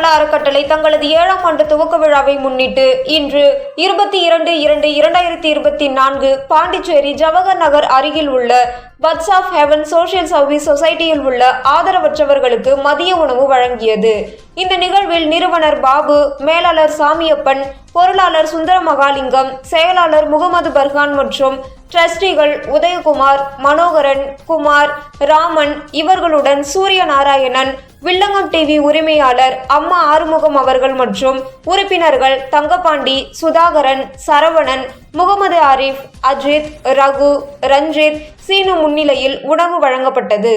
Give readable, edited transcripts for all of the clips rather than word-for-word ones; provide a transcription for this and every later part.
நல அறக்கட்டளை தங்களது 7ஆம் ஆண்டு துவக்க விழாவை முன்னிட்டு இன்று 22/2/2024 பாண்டிச்சேரி ஜவஹர் நகர் அருகில் உள்ள buds of heaven social service சொசைட்டியில் உள்ள ஆதரவற்றவர்களுக்கு மதிய உணவு வழங்கியது. இந்த நிகழ்வில் நிறுவனர் பாபு, மேலாளர் சாமியப்பன், பொருளாளர் சுந்தரமகாலிங்கம், செயலாளர் முகமது பர்ஹான் மற்றும் டிரஸ்டிகள் உதயகுமார், மனோகரன், குமார், ராமன் இவர்களுடன் சூரியநாராயணன், வில்லங்கம் டிவி உரிமையாளர் அம்மா ஆறுமுகம் அவர்கள் மற்றும் உறுப்பினர்கள் தங்கபாண்டி, சுதாகரன், சரவணன், முகமது ஆரிஃப், அஜித், ரகு, ரஞ்சித், சீனு முன்னிலையில் உணவு வழங்கப்பட்டது.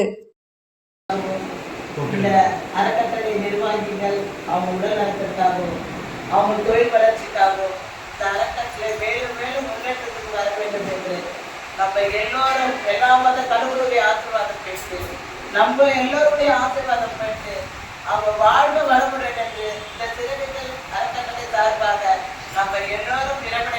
அறக்கட்டளை நிர்வாகிகள் அவங்க உடல் நலத்திற்காகவும் அவங்க தொழில் வளர்ச்சிக்காகவும் இந்த அறக்கட்டளை மேலும் மேலும் முன்னேற்றத்துக்கு வர வேண்டும் என்று நம்ம எல்லோரும் எல்லா மத கடவுளுடைய ஆசீர்வாதம் பெற்று நம்ம எல்லோருடைய ஆசீர்வாதம் பெற்று அவங்க வாழ்வு வளமுடன் என்று இந்த சிறுமிகள் அறக்கட்டளை சார்பாக நம்ம எல்லோரும் இறைவனை